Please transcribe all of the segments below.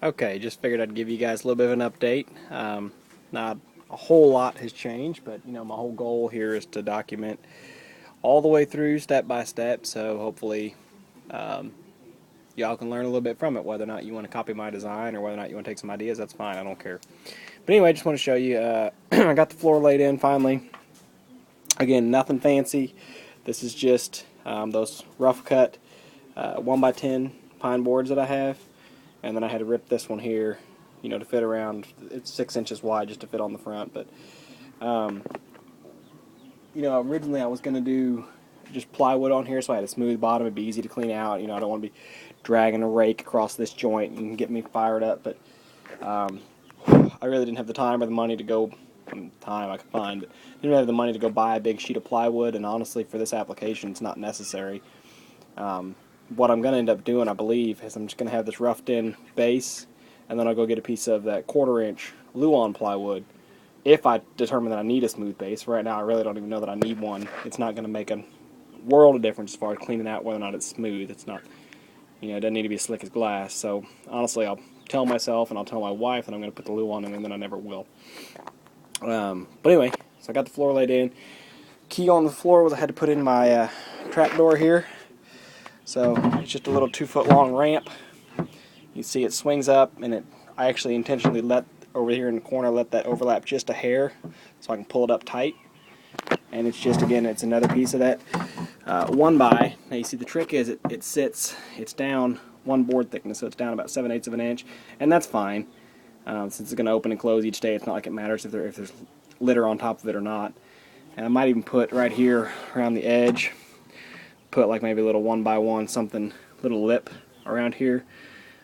Okay, just figured I'd give you guys a little bit of an update. Not a whole lot has changed, but my whole goal here is to document all the way through step by step, so hopefully y'all can learn a little bit from it. Whether or not you want to copy my design or whether or not you want to take some ideas, that's fine, I don't care. But anyway, I just want to show you, I got the floor laid in finally. Again, nothing fancy. This is just those rough cut 1x10 pine boards that I have. And then I had to rip this one here, to fit around. It's 6 inches wide just to fit on the front. But, originally I was going to do just plywood on here so I had a smooth bottom. It'd be easy to clean out. I don't want to be dragging a rake across this joint and get me fired up. But I really didn't have the time or the money to go, time I could find, but didn't have the money to go buy a big sheet of plywood. And honestly, for this application, it's not necessary. What I'm going to end up doing, I believe, is I'm just going to have this roughed in base, and then I'll go get a piece of that 1/4-inch Luan plywood if I determine that I need a smooth base. Right now I really don't even know that I need one. It's not going to make a world of difference as far as cleaning out whether or not it's smooth. It's not, it doesn't need to be as slick as glass. So honestly, I'll tell myself and I'll tell my wife that I'm going to put the Luan in, and then I never will. But anyway, so I got the floor laid in. Key on the floor was I had to put in my trap door here. So it's just a little 2-foot long ramp. You see it swings up, and I actually intentionally let over here in the corner, let that overlap just a hair so I can pull it up tight. And it's just, again, it's another piece of that 1x. Now you see the trick is it's down 1 board thickness, so it's down about 7/8 of an inch, and that's fine. Since it's going to open and close each day, it's not like it matters if there's litter on top of it or not. And I might even put right here around the edge, put like maybe a little 1x1 something, little lip around here,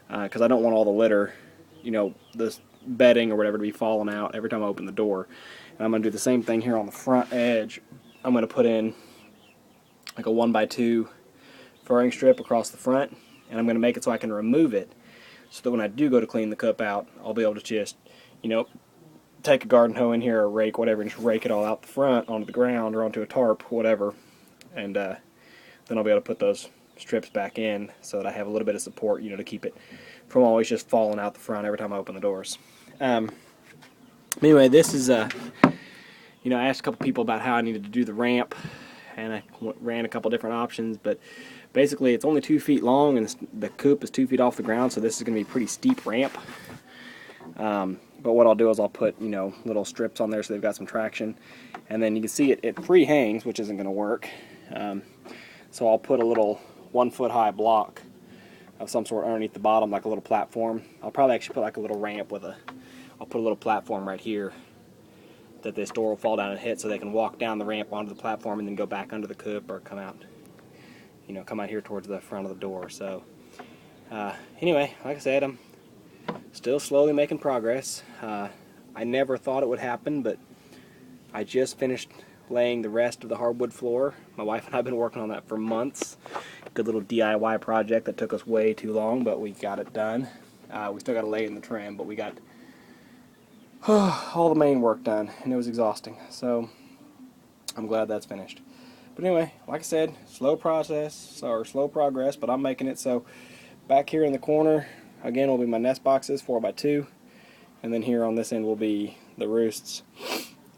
because I don't want all the litter, this bedding or whatever, to be falling out every time I open the door. And I'm going to do the same thing here on the front edge. I'm going to put in like a 1x2 furring strip across the front, and I'm going to make it so I can remove it, so that when I do go to clean the cup out, I'll be able to just, take a garden hoe in here or a rake, whatever, and just rake it all out the front onto the ground or onto a tarp, whatever, and then I'll be able to put those strips back in so that I have a little bit of support, to keep it from always just falling out the front every time I open the doors. Anyway, this is, I asked a couple people about how I needed to do the ramp, and I ran a couple different options, but basically it's only 2 feet long, and the coop is 2 feet off the ground, so this is going to be a pretty steep ramp. But what I'll do is I'll put, little strips on there so they've got some traction, and then you can see it free hangs, which isn't going to work. So I'll put a little 1-foot high block of some sort underneath the bottom, like a little platform. I'll probably actually put like a little ramp I'll put a little platform right here that this door will fall down and hit, so they can walk down the ramp onto the platform and then go back under the coop or come out here towards the front of the door. So anyway, like I said, I'm still slowly making progress. I never thought it would happen, but I just finished laying the rest of the hardwood floor. My wife and I have been working on that for months. Good little DIY project that took us way too long, but we got it done. We still got to lay in the trim, but we got all the main work done, and it was exhausting. So I'm glad that's finished. But anyway, like I said, slow progress, but I'm making it. So back here in the corner, again, will be my nest boxes, 4x2, and then here on this end will be the roosts.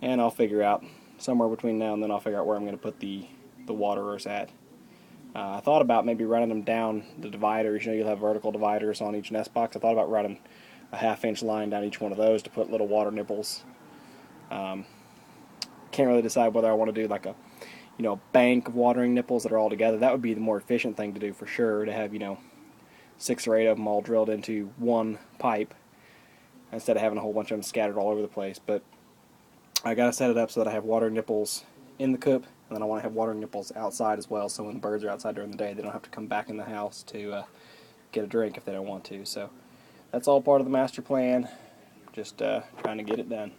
And I'll figure out somewhere between now and then, I'll figure out where I'm going to put the waterers at. I thought about maybe running them down the dividers. You'll have vertical dividers on each nest box. I thought about running a 1/2-inch line down each one of those to put little water nipples. Can't really decide whether I want to do like a bank of watering nipples that are all together. That would be the more efficient thing to do for sure, to have 6 or 8 of them all drilled into one pipe instead of having a whole bunch of them scattered all over the place. But I gotta set it up so that I have water nipples in the coop, and then I want to have water nipples outside as well, so when the birds are outside during the day, they don't have to come back in the house to get a drink if they don't want to. So that's all part of the master plan, just trying to get it done.